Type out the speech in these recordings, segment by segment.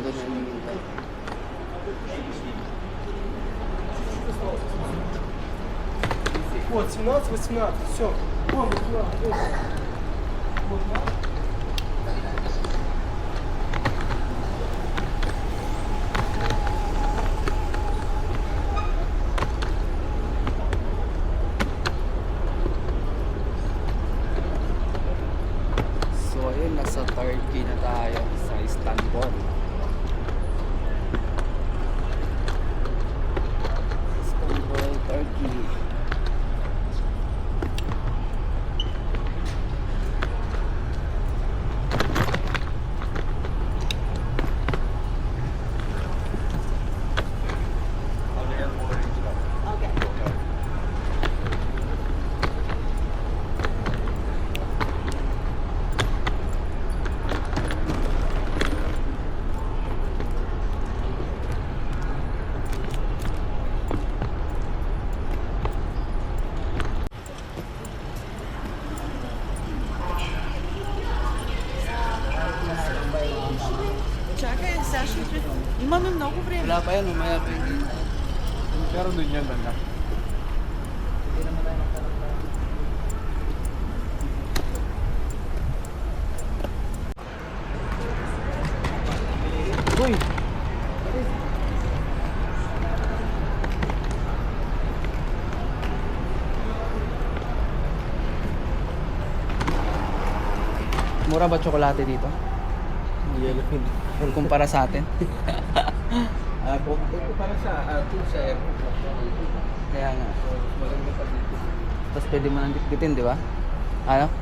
doon na hinihintay. Вот, 17, 18, все. Вон, вот. So ayun, nasa Turkey na tayo sa Istanbul. Istanbul, Turkey. Чакай, Саша, имаме много време. Wala pa yan, umaya pa yun. Meron din yan, banda. Uy! Mura ba tsokolate dito? Yellow pin. Or kumpara sa atin? Kung para sa sa airport. Kaya nga. Maganda pa dito. Tapos pwede mo nang bitbitin, di ba? Ano?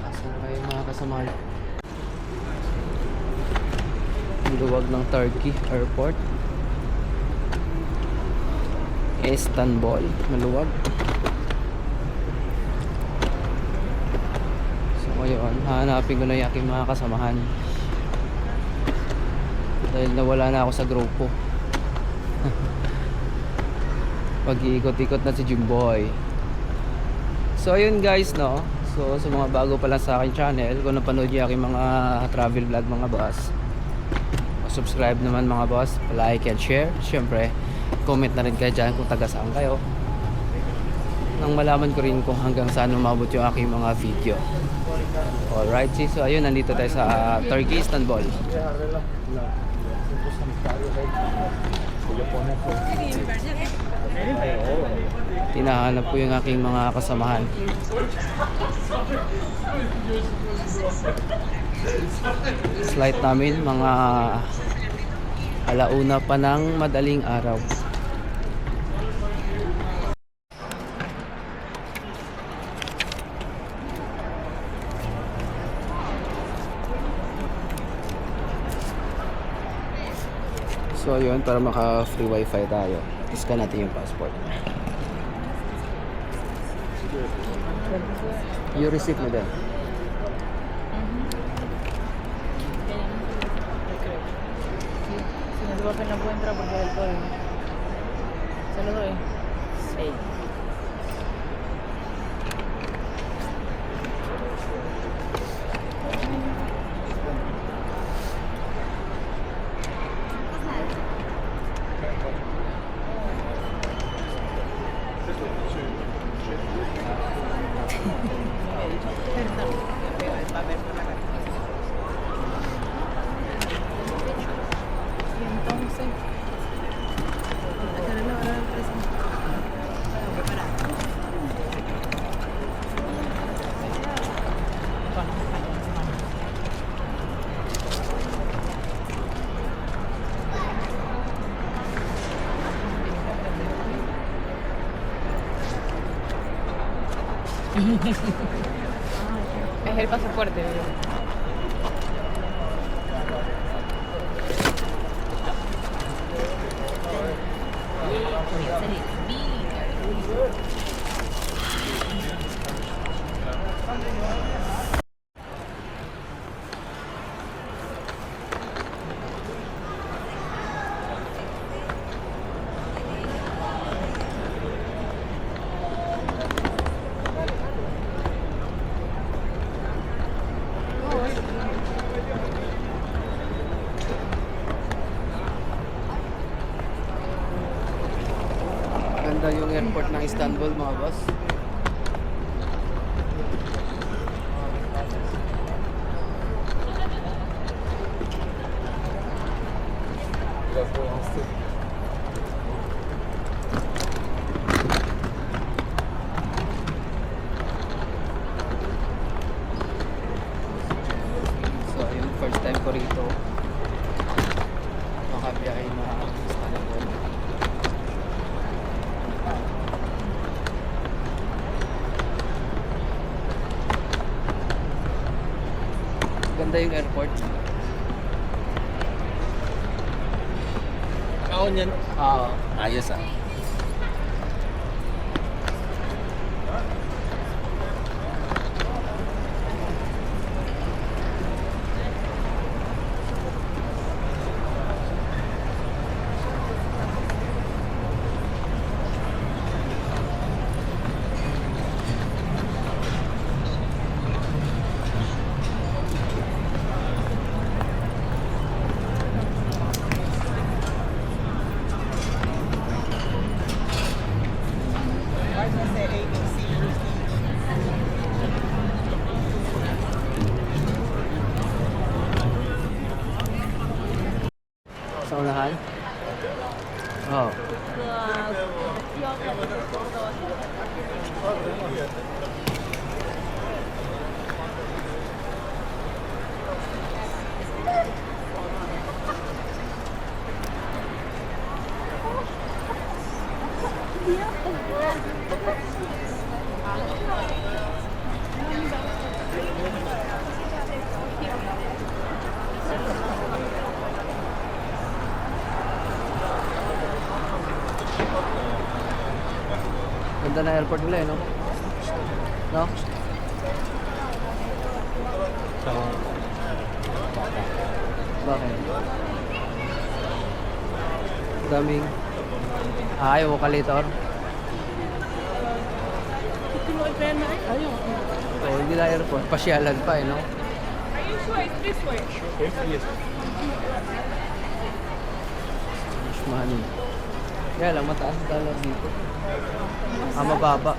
Asan kayo mga kasamahan? Ang luwag ng Turkey Airport. Istanbul, maluwag. So ngayon, hahanapin ko na yung aking mga kasamahan. Dahil nawala na ako sa grupo. Pag-iikot-ikot na si Jimboy. So ayun guys, no. So sa mga bago pa lang sa aking channel, kung napanood niyo aking mga travel vlog mga boss, subscribe naman mga boss, like and share. Siyempre, comment na rin kayo dyan kung taga saan kayo, nang malaman ko rin kung hanggang saan umabot yung aking mga video. Alright, so ayun, nandito tayo sa Turkey, Istanbul. Tinahanap ko yung aking mga kasamahan. Flight namin mga alauna pa ng madaling araw. So yun, para maka free wifi tayo, scan natin yung passport. Yung receipt mo din. Si no se va a pena puede entrar porque es el código. Se lo doy. Sí. Y entonces, acá la hora del presente. Es el pasaporte, ¿verdad? airport ng Istanbul mga boss. Biraz bu hasta. So ayun, first time ko rito makabiyahe na Istanbul. Ganda yung airport. Kaon yan. Ayos ah. Sa unahan? Oo. Ganda na airport nila eh, no? No? Bakit? Daming... ayaw mo kalitor? Ayaw. Oo, hindi na airport. Pasyalan pa eh, no? Are you sure it's this way? Yes. Mas money. Kaya lang, mataas ang dollar dito. Mababa.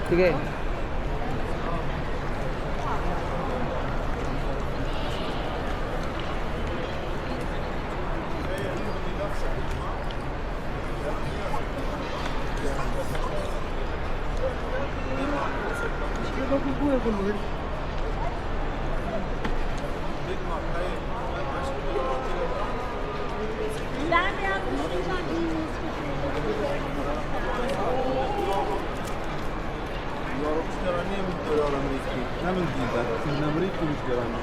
Sige. Stronnie dolar amerykański. Nawet widać. Na Ameryku już działamy.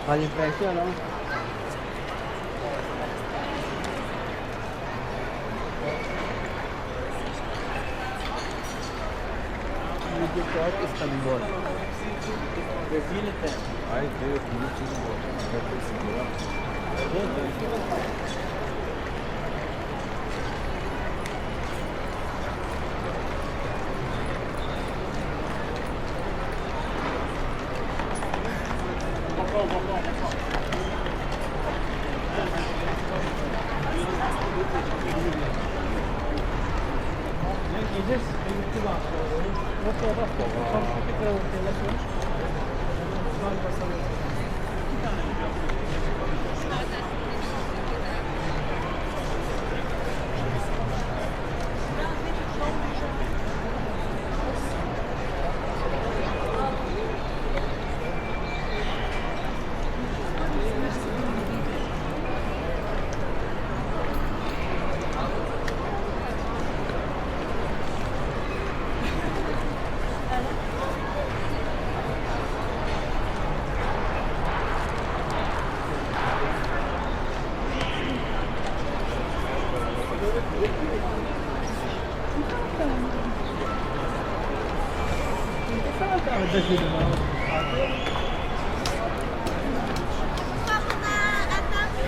Kali presyo, no? Video Port Istanbul. Ay, evet.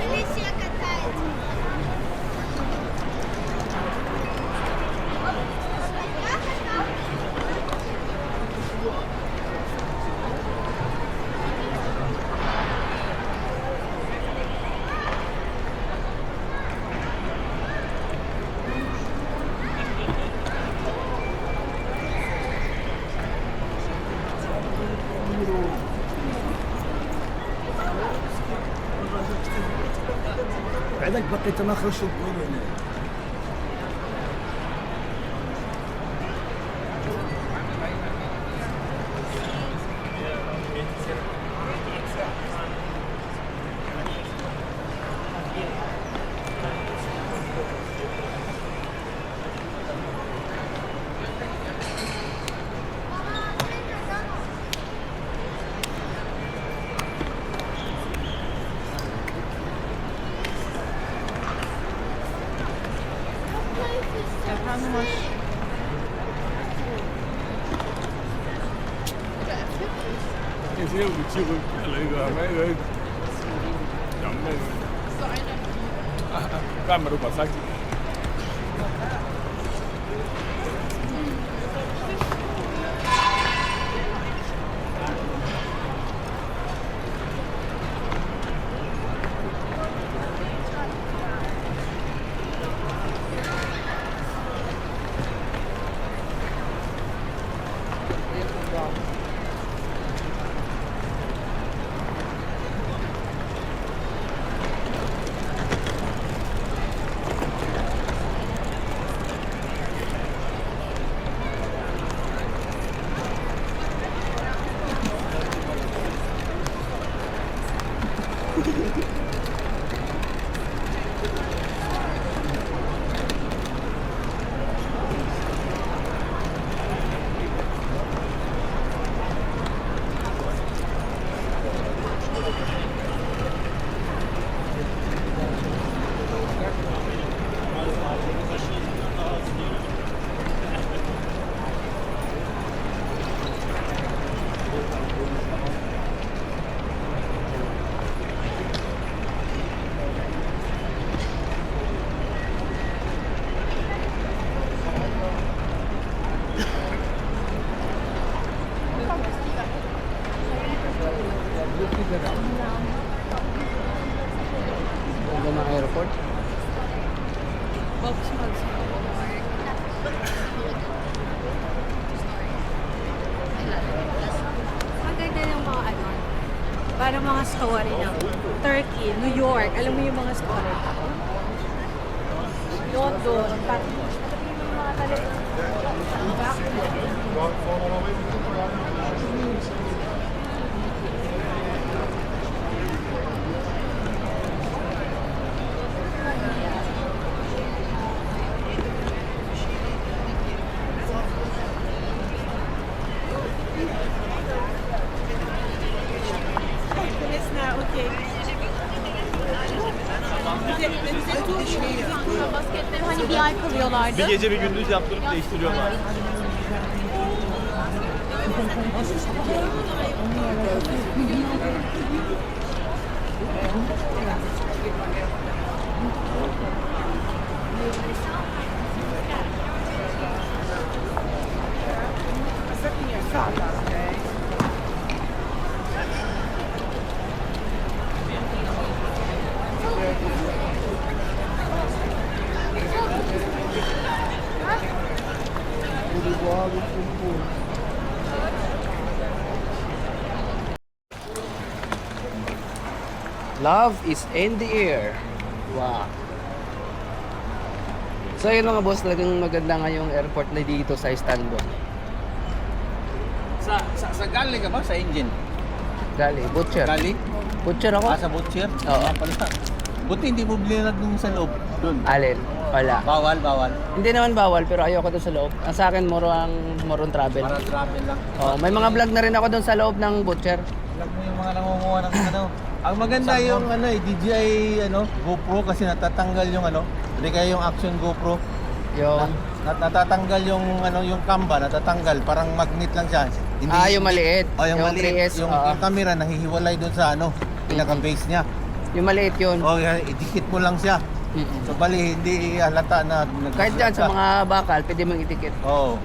Alicia катается. Я катаюсь. هذاك بقيت انا خرجت بقولوا هنا. How much? Jeg ser jo butikken, eller ikke, og hvad er det? Jamen, hvad har du bare sagt? Ganda ng airport. Box mugs. Maganda yung mga ano, para mga story ng Turkey, New York, alam mo yung mga story. London, parang yung mga talagang basketleri hani bir ay kalıyorlardı. Bir gece bir gündüz yaptırıp değiştiriyorlar. Love is in the air. Wow. So yun mga boss, talagang maganda nga yung airport na dito sa Istanbul. Sa gali ka ba? Sa engine? Gali, butcher. Gali? Butcher ako? Sa butcher? Oo. Pala. Buti hindi mo binilad dun sa loob. Dun. Alin? Wala. Bawal, bawal. Hindi naman bawal, pero ayoko doon sa loob. Ang sa akin, more on travel. Para travel lang. Oh, may mga vlog na rin ako doon sa loob ng butcher. Alam mo yung mga nangunguha ng ano. Ang maganda yung ano DJI GoPro kasi natatanggal yung hindi kaya yung action GoPro. Yung, Natatanggal yung yung camera, natatanggal, parang magnet lang siya. yung maliit. Oh, yung maliit. 3S. Yung oo. camera nahihiwalay doon sa pinaka-base niya. Yung maliit yun. Oh, idikit mo lang siya. Mm-mm. So bali hindi halata na Kahit dyan sa mga bakal, pwede mong itikit. Oo.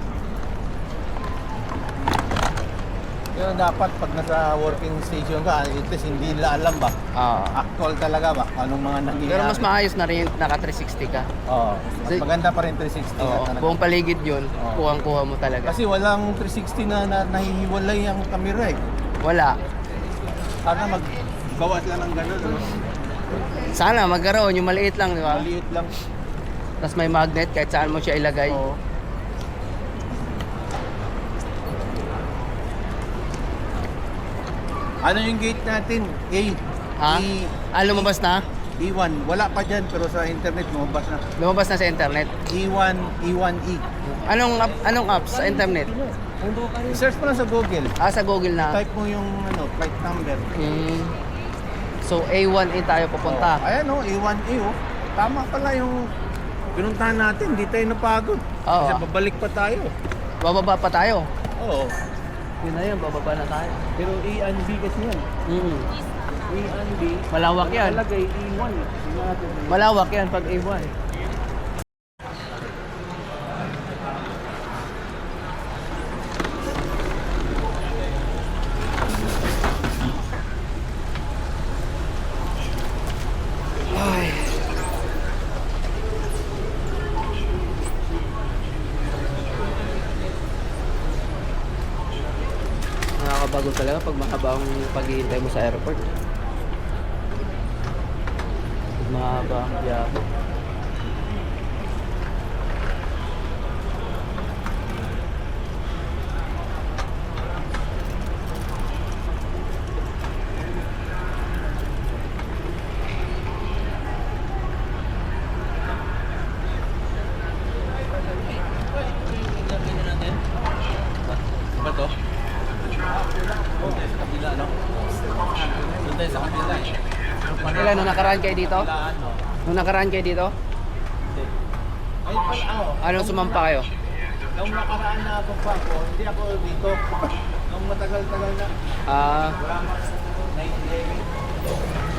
Kaya dapat pag nasa working station ka, at least hindi nila alam ba? Oo. Actual talaga ba? Anong mga nangyayari? Pero mas maayos na rin naka 360 ka. Oo. Mas Kasi- maganda pa rin 360 na Oo, talaga. buong paligid yun, Oo. kuhang-kuha mo talaga. Kasi walang 360 na nahihiwalay ang camera eh. Wala. Sana magbawas lang ng ganun. Sana magkaroon, yung maliit lang, di ba? Maliit lang. Tapos may magnet kahit saan mo siya ilagay. Oo. Ano yung gate natin? A. Ha? E, Lumabas na? E1. Wala pa dyan, pero sa internet lumabas na. Lumabas na sa internet. E1, E1E. Anong apps sa internet? Search mo lang sa Google. Sa Google na. Type mo yung flight number. Hmm. So A1A tayo pupunta. Ayan A1E Tama pala yung pinuntahan natin. Hindi tayo napagod. Oo. Kasi babalik pa tayo. Bababa pa tayo. Oo. Yun na yun, bababa na tayo. Pero A and B kasi yan. A and B. Malawak yan. Nakalagay E1. Malawak yan pag A1. Ay. Nakakabago talaga pag mahabang paghihintay mo sa airport. Pag mahaba ang biyahe. Ba to? Kabila, no? Doon tayo sa kabila. Kailan nung nakaraan kayo dito? Nung nakaraan kayo dito? Ay, pala ako. Anong sumampa kayo? Nung nakaraan na ako pa ako, hindi ako dito. Nung matagal-tagal na. Ah, Wala mas 1911.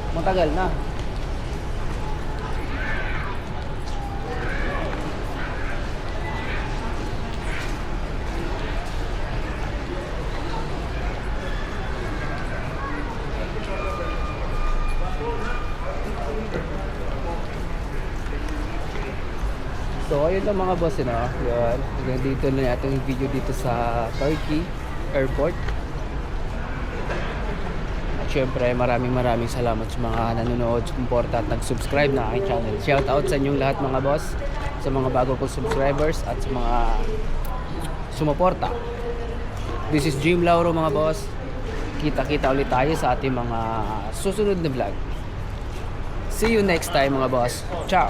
matagal na. So ayun lang mga boss, yun. Hanggang dito na natin yung video dito sa Turkey Airport. At syempre maraming salamat sa mga nanonood, sumuporta at nag-subscribe na aking channel. Shout out sa inyong lahat mga boss, sa mga bago kong subscribers at sa mga sumuporta. This is Jim Lauro mga boss. Kita-kita ulit tayo sa ating mga susunod na vlog. See you next time mga boss. Ciao!